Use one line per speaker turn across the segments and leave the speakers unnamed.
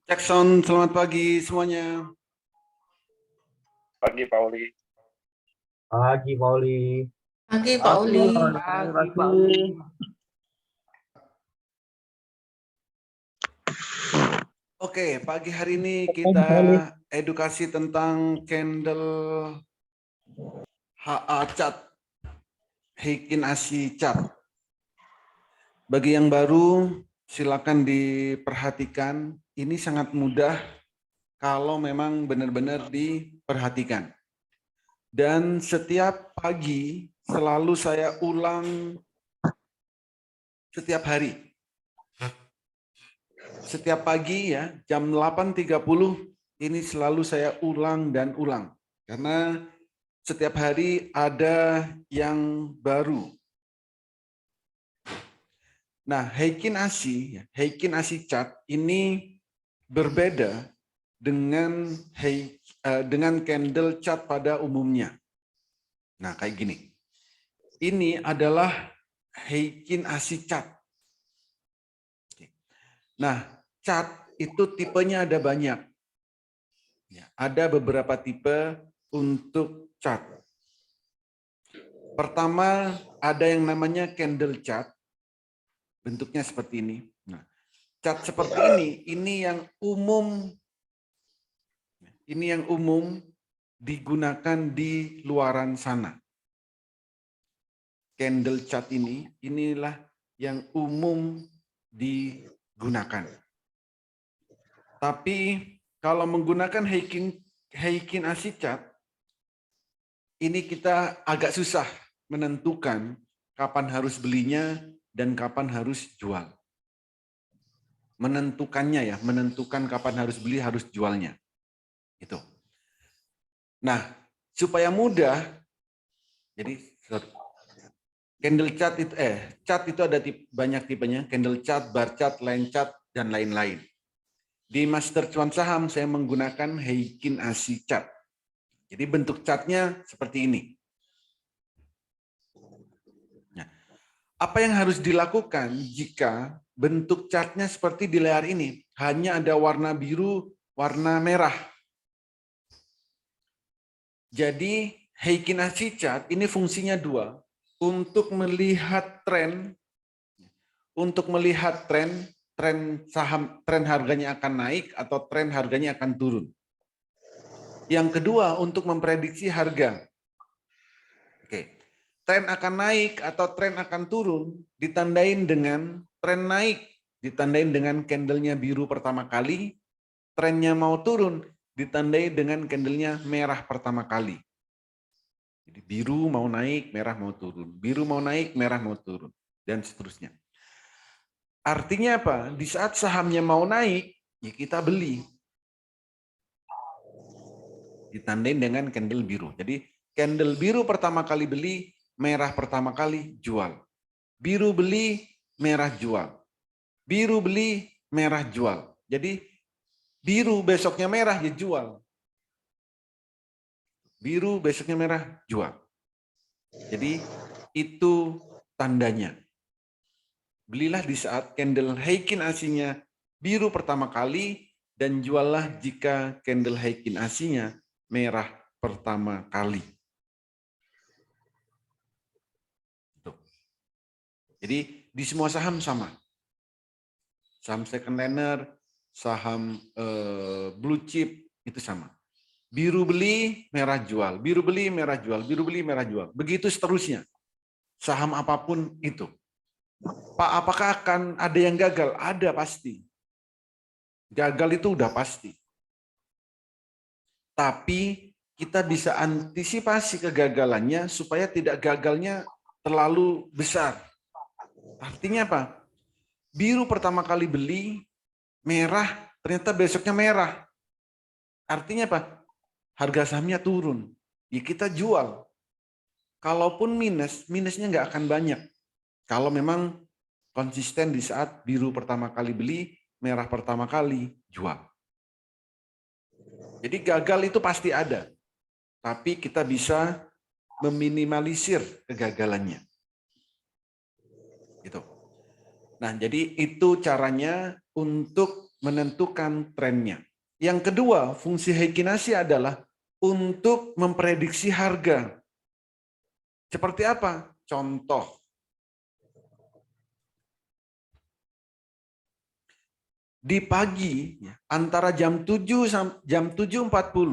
Jackson, selamat pagi semuanya.
Pagi, Pauli.
Pagi, Pauli.
Pagi, Pak Uli.
Pagi.
Oke, pagi hari ini kita edukasi tentang candle HA cat, Heikin Ashi cat. Bagi yang baru, silakan diperhatikan. Ini sangat mudah kalau memang benar-benar diperhatikan. Dan setiap pagi selalu saya ulang setiap hari. Setiap pagi ya, jam 8.30 ini selalu saya ulang dan ulang. Karena setiap hari ada yang baru. Nah, Heikin Ashi cat ini berbeda dengan candle cat pada umumnya. Nah, kayak gini. Ini adalah Heikin Ashi cat. Nah, cat itu tipenya ada banyak. Ya, ada beberapa tipe untuk cat. Pertama, ada yang namanya candle cat. Bentuknya seperti ini. Nah, cat seperti ini yang umum. Ini yang umum digunakan di luaran sana. Candle cat inilah yang umum digunakan. Tapi kalau menggunakan Heikin Ashi cat, ini kita agak susah menentukan kapan harus belinya dan kapan harus jual. Menentukannya ya, menentukan kapan harus beli, harus jualnya. Itu. Nah, supaya mudah, jadi candle cat itu cat itu ada banyak tipenya, candle cat, bar cat, line cat dan lain-lain. Di Master Cuan Saham saya menggunakan Heikin Ashi cat. Jadi bentuk catnya seperti ini. Nah, apa yang harus dilakukan jika bentuk catnya seperti di layar ini? Hanya ada warna biru, warna merah. Jadi Heikin Ashi cat ini fungsinya dua. Untuk melihat tren, saham, tren harganya akan naik atau tren harganya akan turun. Yang kedua, untuk memprediksi harga. Oke. Tren akan naik atau tren akan turun ditandain dengan tren naik, ditandain dengan candlenya biru pertama kali, trennya mau turun ditandai dengan candlenya merah pertama kali. Jadi biru mau naik, merah mau turun. Biru mau naik, merah mau turun. Dan seterusnya. Artinya apa? Di saat sahamnya mau naik, ya kita beli. Ditandain dengan candle biru. Jadi candle biru pertama kali beli, merah pertama kali jual. Biru beli, merah jual. Biru beli, merah jual. Jadi biru besoknya merah ya jual. Biru besoknya merah jual. Jadi itu tandanya. Belilah di saat candle Heikin Ashi-nya biru pertama kali dan juallah jika candle Heikin Ashi-nya merah pertama kali. Jadi di semua saham sama. Saham second liner, saham blue chip itu sama. Biru beli, merah jual. Biru beli, merah jual. Biru beli, merah jual. Begitu seterusnya. Saham apapun itu. Pak, apakah akan ada yang gagal? Ada pasti. Gagal itu udah pasti. Tapi kita bisa antisipasi kegagalannya supaya tidak gagalnya terlalu besar. Artinya apa? Biru pertama kali beli, merah, ternyata besoknya merah. Artinya apa? Harga sahamnya turun. Ya kita jual. Kalaupun minusnya nggak akan banyak. Kalau memang konsisten di saat biru pertama kali beli, merah pertama kali jual. Jadi gagal itu pasti ada. Tapi kita bisa meminimalisir kegagalannya. Gitu. Nah, jadi itu caranya untuk menentukan trennya. Yang kedua, fungsi Heikin Ashi adalah untuk memprediksi harga. Seperti apa? Contoh. Di pagi, antara jam 7.40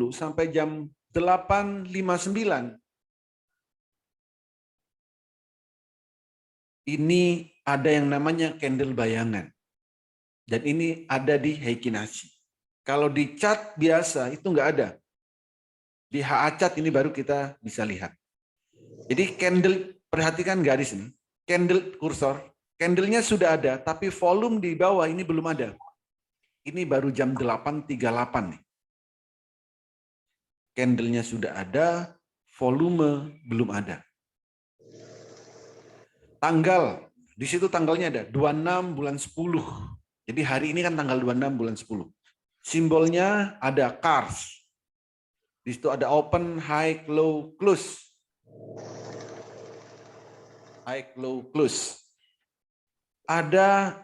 sampai jam 8.59, ini ada yang namanya candle bayangan. Dan ini ada di Heikin Ashi. Kalau di chart biasa itu nggak ada. Di HA chart ini baru kita bisa lihat. Jadi candle, perhatikan garis ini. Candle kursor, candlenya sudah ada, tapi volume di bawah ini belum ada. Ini baru jam 8.38 nih. Candlenya sudah ada, volume belum ada. Tanggal, di situ tanggalnya ada 26 bulan 10. Jadi hari ini kan tanggal 26 bulan 10. Simbolnya ada cars. Di situ ada open, high, low, close. High, low, close. Ada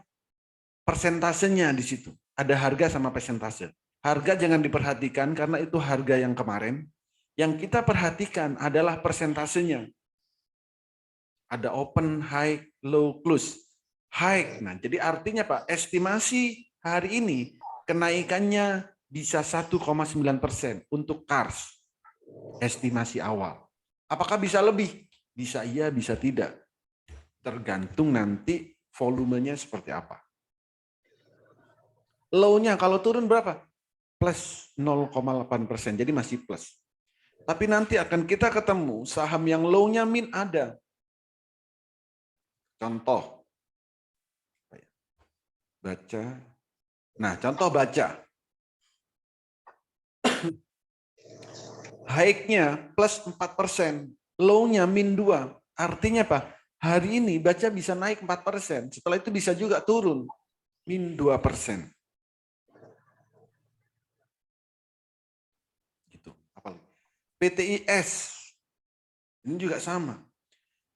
persentasenya di situ. Ada harga sama persentase. Harga jangan diperhatikan karena itu harga yang kemarin. Yang kita perhatikan adalah persentasenya. Ada open, high, low, close. High. Nah, jadi artinya Pak, estimasi hari ini kenaikannya bisa 1,9% untuk cars. Estimasi awal. Apakah bisa lebih? Bisa iya, bisa tidak. Tergantung nanti volumenya seperti apa. Low-nya kalau turun berapa? Plus 0,8%. Jadi masih plus. Tapi nanti akan kita ketemu saham yang low-nya min ada. Contoh. Baca. Nah, contoh baca. High-nya plus 4%, low-nya min 2. Artinya apa? Hari ini baca bisa naik 4%, setelah itu bisa juga turun min 2%. Gitu. Apalagi? PTIS ini juga sama.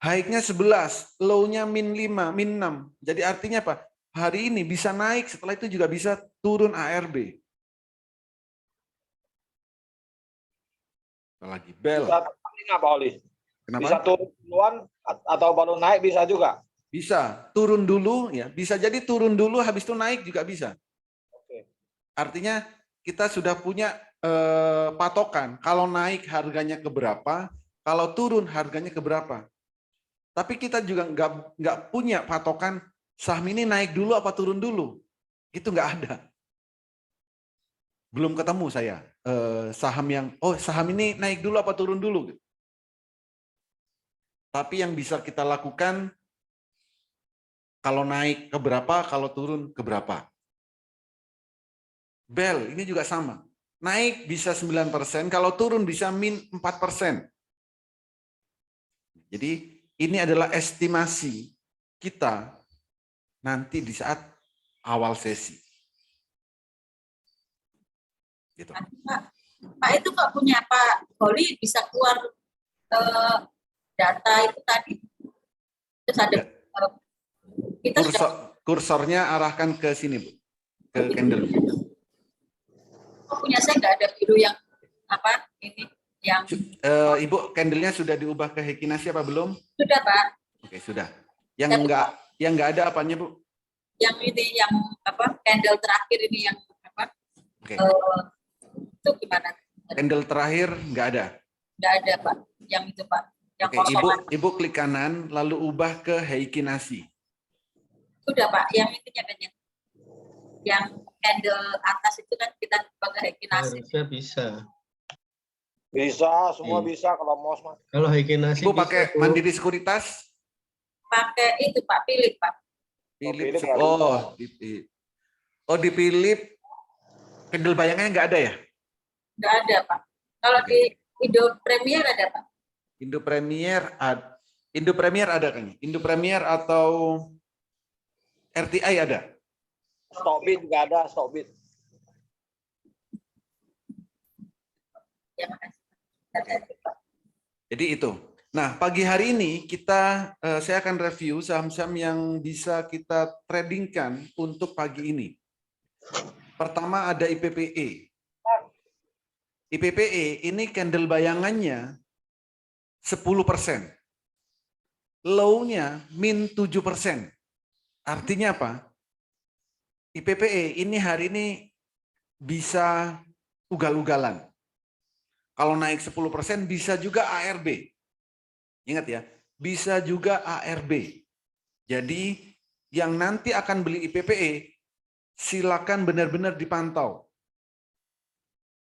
High-nya 11, low-nya min 5, min 6. Jadi artinya apa? Hari ini bisa naik, setelah itu juga bisa turun ARB. Lagi bel.
Bisa nggak Pak Oli?
Kenapa?
Bisa turun duluan atau baru naik bisa juga?
Bisa. Turun dulu, ya. Bisa jadi turun dulu, habis itu naik juga bisa.
Oke.
Artinya kita sudah punya patokan. Kalau naik harganya ke berapa, kalau turun harganya ke berapa. Tapi kita juga nggak punya patokan saham ini naik dulu apa turun dulu. Itu nggak ada. Belum ketemu saya saham yang saham ini naik dulu apa turun dulu. Tapi yang bisa kita lakukan kalau naik ke berapa, kalau turun ke berapa. Bel ini juga sama. Naik bisa 9%, kalau turun bisa min 4%. Jadi ini adalah estimasi kita nanti di saat awal sesi. Gitu.
Pak itu kok punya Pak Boli bisa keluar data itu tadi. Terus ada kita
kursornya arahkan ke sini, Bu. Ke candle.
Oh, punya saya nggak ada biru yang apa ini yang
Ibu candlenya sudah diubah ke Heikin Ashi apa belum?
sudah Pak.
Oke, sudah. Yang nggak ada apanya, Bu?
Yang ini yang apa candle terakhir ini yang apa?
Oke.
Itu gimana?
Candle terakhir nggak ada.
Nggak ada Pak. Yang itu Pak. Yang
oke, Ibu klik kanan lalu ubah ke Heikin Ashi.
Sudah Pak. Yang ininya kan yang candle atas itu kan kita ubah ke Heikin Ashi.
Harusnya bisa.
Bisa, semua bisa kalau mau.
Kalau Heikin Ashi
Ibu pakai Mandiri Sekuritas?
Pakai itu Pak, Philip Pak.
Philip. Dipilih. Candle bayangannya nggak ada ya?
Nggak ada Pak. Kalau di Indo Premier ada Pak.
Indo Premier ada kan? Indo Premier atau RTI ada?
Stockbit juga ada, Stockbit.
Ya, makasih.
Jadi itu. Nah, pagi hari ini saya akan review saham-saham yang bisa kita tradingkan untuk pagi ini. Pertama ada IPPE. IPPE ini candle bayangannya 10%. Low-nya min 7%. Artinya apa? IPPE ini hari ini bisa ugal-ugalan. Kalau naik 10% bisa juga ARB. Ingat ya, bisa juga ARB. Jadi yang nanti akan beli IPPE, silakan benar-benar dipantau.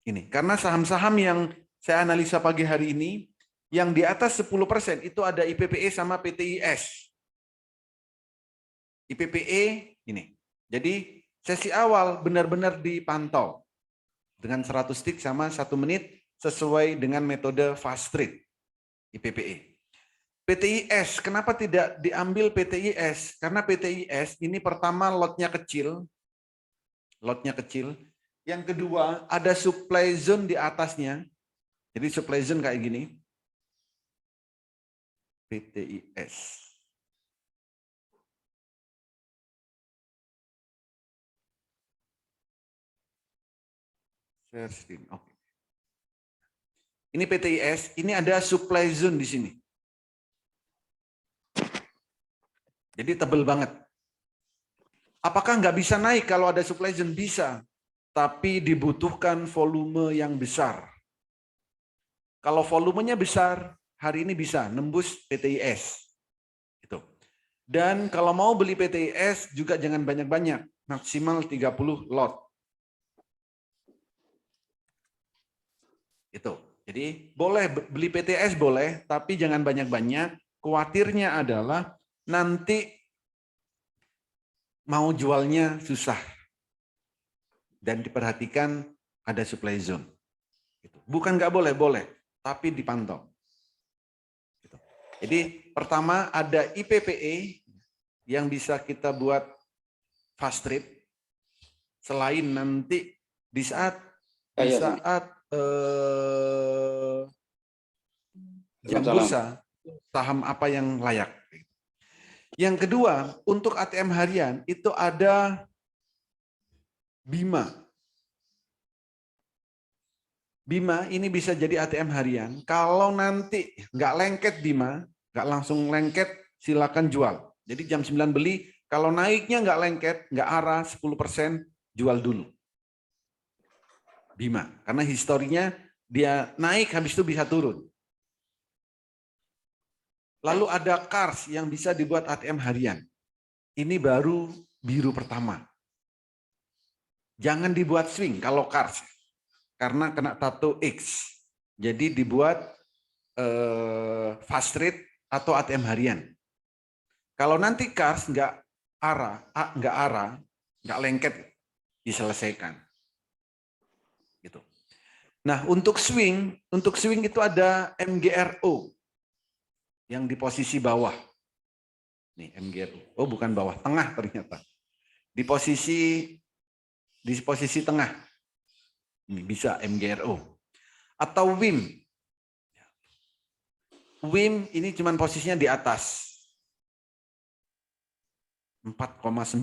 Ini, karena saham-saham yang saya analisa pagi hari ini, yang di atas 10% itu ada IPPE sama PTIS. IPPE ini. Jadi sesi awal benar-benar dipantau dengan 100 tick sama 1 menit sesuai dengan metode fast trade IPPE. PTIS, kenapa tidak diambil PTIS? Karena PTIS ini pertama lotnya kecil. Yang kedua ada supply zone di atasnya. Jadi supply zone kayak gini. PTIS. Oke. Ini PTIS, ini ada supply zone di sini. Jadi tebel banget. Apakah nggak bisa naik kalau ada supply zone? Bisa, tapi dibutuhkan volume yang besar. Kalau volumenya besar, hari ini bisa nembus PTIS. Gitu. Dan kalau mau beli PTIS juga jangan banyak-banyak, maksimal 30 lot. Itu. Jadi boleh beli PTIS boleh, tapi jangan banyak-banyak. Khawatirnya adalah nanti mau jualnya susah. Dan diperhatikan ada supply zone. Bukan nggak boleh, boleh. Tapi dipantau. Jadi pertama ada IPPE yang bisa kita buat fast trade. Selain nanti di saat jam bursa, saham apa yang layak. Yang kedua, untuk ATM harian itu ada Bima. Bima ini bisa jadi ATM harian. Kalau nanti nggak lengket Bima, nggak langsung lengket, silakan jual. Jadi jam 9 beli, kalau naiknya nggak lengket, nggak arah 10%, jual dulu. Bima, karena historinya dia naik, habis itu bisa turun. Lalu ada Kars yang bisa dibuat ATM harian. Ini baru biru pertama. Jangan dibuat swing kalau Kars, karena kena tato X. Jadi dibuat fast trade atau ATM harian. Kalau nanti Kars nggak nggak lengket, diselesaikan. Gitu. Nah, untuk swing itu ada MGRO yang di posisi bawah. Nih MGRO. Oh, bukan bawah, tengah ternyata. Di posisi tengah. Ini bisa MGRO. Atau WIM. WIM ini cuma posisinya di atas. 4,9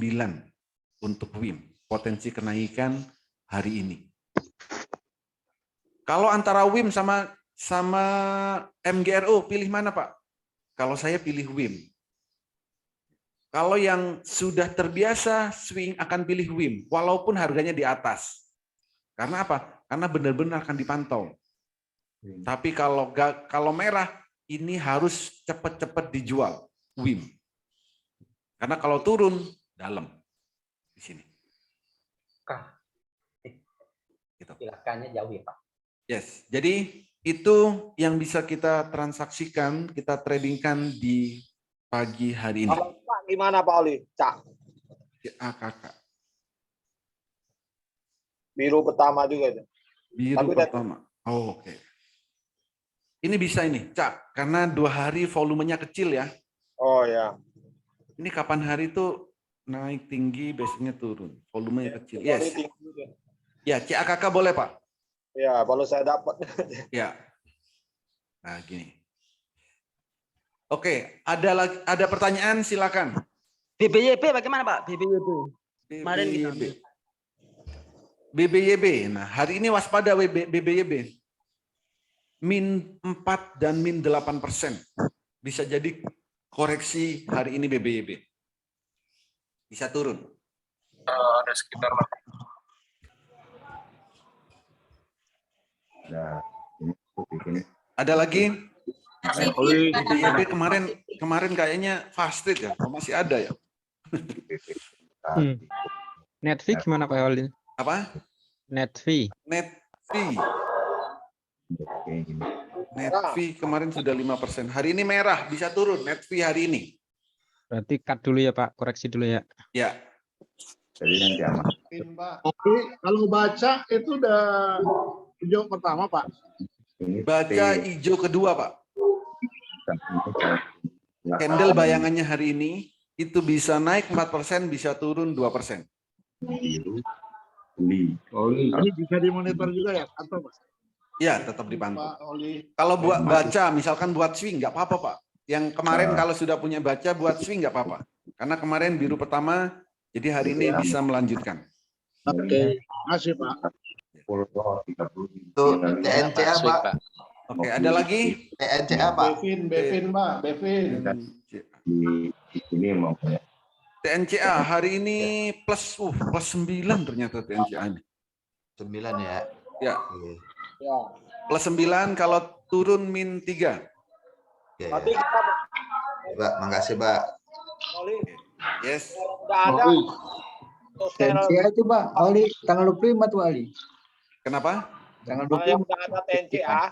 untuk WIM. Potensi kenaikan hari ini. Kalau antara WIM sama MGRO, pilih mana Pak? Kalau saya pilih WIM. Kalau yang sudah terbiasa swing akan pilih WIM, walaupun harganya di atas. Karena apa? Karena benar-benar akan dipantau. Tapi kalau merah, ini harus cepat-cepat dijual WIM. Karena kalau turun, dalam. Di sini. Gitu.
Silakannya jauh ya Pak.
Yes, jadi itu yang bisa kita transaksikan, kita tradingkan di pagi hari ini.
Kalau Pak gimana Pak Oli? Cak.
AKK.
Biru pertama juga itu.
Biru
Tapi
pertama. Oh, oke. Ini bisa ini, Cak, karena 2 hari volumenya kecil ya.
Oh ya.
Ini kapan hari itu naik tinggi, besoknya turun. Volumenya kecil. Yes. Ya, CAKK boleh Pak.
Ya, kalau saya dapat.
Ya. Nah, gini. Oke, ada pertanyaan silakan.
BBYB bagaimana Pak? BBYB. Kemarin kita
BBYB. BBYB. Nah, hari ini waspada BBYB. Min 4 dan min 8%. Bisa jadi koreksi hari ini BBYB. Bisa turun.
Ada sekitar
Ada lagi?
Masih
BBYB kemarin kayaknya fast trade ya. Oh, masih ada ya?
Netflix gimana Pak Oli?
Apa?
Netflix.
Netflix kemarin sudah 5%. Hari ini merah, bisa turun Netflix hari ini.
Berarti cut dulu ya Pak, koreksi dulu ya.
Ya.
Jadi nanti aman.
Tapi kalau baca itu udah hijau pertama, Pak.
Baca hijau kedua, Pak. Candle bayangannya hari ini itu bisa naik 4%, bisa turun 2%.
Biru, beli.
Ini bisa dimonitor juga ya, atau Pak?
Ya, tetap dipantau.
Pak Oli.
Kalau buat baca, misalkan buat swing, nggak apa-apa, Pak. Yang kemarin kalau sudah punya baca buat swing nggak apa-apa. Karena kemarin biru pertama, jadi hari ini bisa melanjutkan.
Oke, makasih Pak.
30.
Tuh, TNCA Pak.
Oke, ada lagi?
TNCA Pak.
Bevin Pak, Bevin.
Di sini mau
TNCA hari ini plus 9 ternyata TNCA ini.
9 ya.
Ya,
Oke.
Ya.
plus 9 kalau turun min 3.
Oke.
Nanti kita
Pak, makasih Pak.
Oli,
Yes.
udah ada. Untuk channel
TNCA itu Pak, Oli tanggal 25 tuh Ali.
Kenapa?
Tanggal
yang
25.
udah ada TNCA,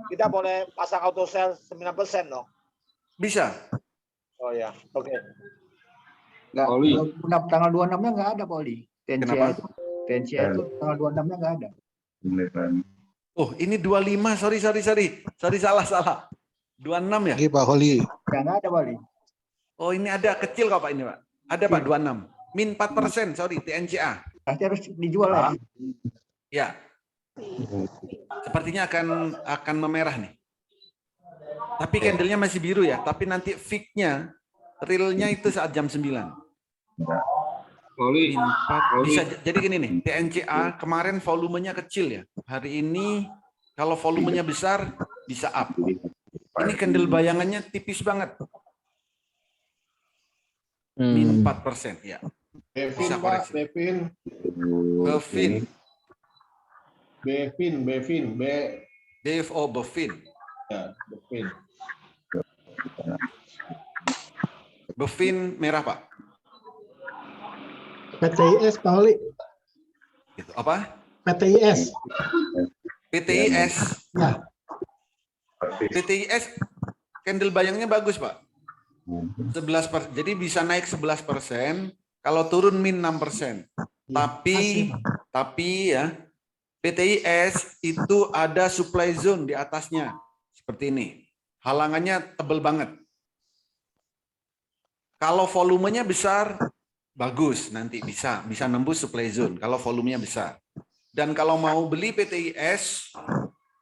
kita boleh pasang auto sell 9% dong.
Bisa.
Oh ya, oke.
Nggak, tanggal 26-nya nggak ada Pak Oli. TNCA
Kenapa?
itu. TNCA itu tanggal 26-nya nggak ada.
Oh, ini 25. Sorry, salah. 26 ya?
Pak Oli.
Nggak ada Pak Oli.
Oh, ini ada kecil kok Pak ini, Pak. Ada Pak 26. Min 4%, sorry, TNCA.
Pasti harus dijual ya.
Ya. Sepertinya akan memerah nih. Tapi candlenya masih biru ya, tapi nanti fix-nya realnya itu saat jam 9. Min 4. Bisa jadi gini nih, TNCA kemarin volumenya kecil ya. Hari ini kalau volumenya besar bisa up. Ini candle bayangannya tipis banget. Min 4%, ya.
Bevin
Bisa
Pak,
koreksi.
Bevin.
Bevin.
B.
DFO Bevin.
Ya, Bevin.
Bevin merah Pak.
PTIS Pak Oli.
Gitu. Apa?
PTIS.
PTIS.
Ya.
PTIS candle bayangnya bagus Pak. 11%. Jadi bisa naik 11%. Kalau turun min 6%. Tapi ya PTIS itu ada supply zone di atasnya seperti ini. Halangannya tebel banget. Kalau volumenya besar, bagus nanti bisa nembus supply zone kalau volumenya besar. Dan kalau mau beli PTIS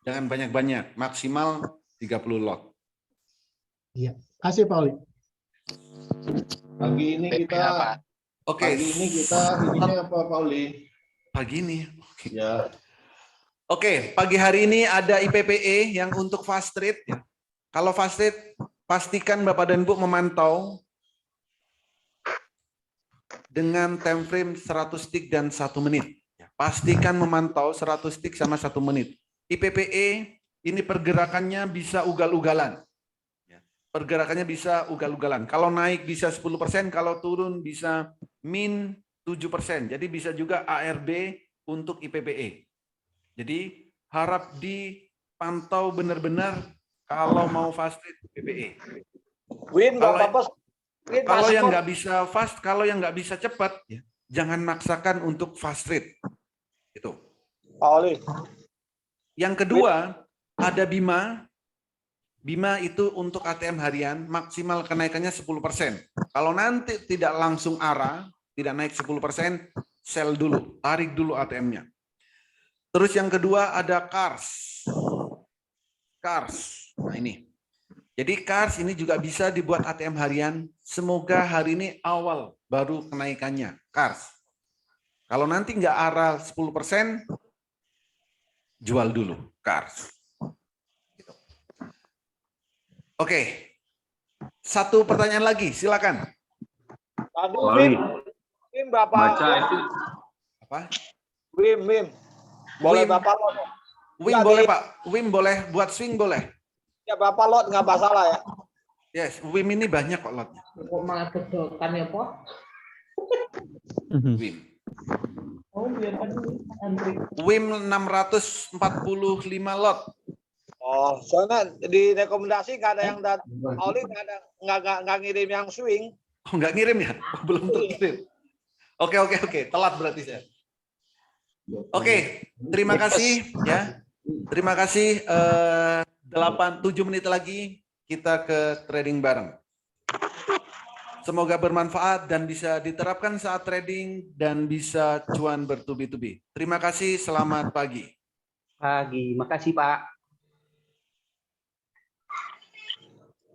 jangan banyak-banyak, maksimal 30 lot.
Iya. Kasih Pak Oli. Pagi ini kita
Oke.
ininya apa Pak Oli?
Pagi ini.
Ya.
Oke, pagi hari ini ada IPPE yang untuk fast trade ya. Kalau fast trade pastikan Bapak dan Ibu memantau dengan time frame 100 tick dan 1 menit. Pastikan memantau 100 tick sama 1 menit. IPPE ini pergerakannya bisa ugal-ugalan. Pergerakannya bisa ugal-ugalan. Kalau naik bisa 10%, kalau turun bisa min 7%. Jadi bisa juga ARB untuk IPPE. Jadi harap dipantau benar-benar kalau mau fast trade IPPE.
Win nggak
Kalau-
apa-apa. Win
Kalau
masuk.
yang nggak bisa fast, kalau yang nggak bisa cepat, ya, jangan maksakan untuk fast trade. Itu.
Pak Oli.
Yang kedua, ada Bima. Bima itu untuk ATM harian, maksimal kenaikannya 10%. Kalau nanti tidak langsung arah, tidak naik 10%, sell dulu, tarik dulu ATM-nya. Terus yang kedua ada Kars. Nah ini. Jadi Kars ini juga bisa dibuat ATM harian. Semoga hari ini awal baru kenaikannya. Kars. Kalau nanti nggak arah 10%, jual dulu Kars. Gitu. Oke. Satu pertanyaan lagi, silakan.
Tadi
Oli,
Wim berapa?
baca itu.
Apa?
Wim. Boleh
Wim.
berapa lot?
Wim
Tadi-
boleh Pak. Wim boleh buat swing boleh.
Ya berapa lot nggak masalah ya.
Yes, Wim ini banyak kok lotnya.
Kok malah kedokan ya, Po?
Wim.
Oh, biar kan antri.
Wim 645 lot.
Oh, soalnya di rekomendasi nggak ada yang Oli nggak ngirim yang swing.
Oh, nggak ngirim ya? Oh, belum terkirim. Oke. Telat berarti saya. Oke, terima kasih ya. Terima kasih. 7 menit lagi kita ke trading bareng. Semoga bermanfaat dan bisa diterapkan saat trading dan bisa cuan bertubi-tubi. Terima kasih, selamat pagi.
Makasih Pak.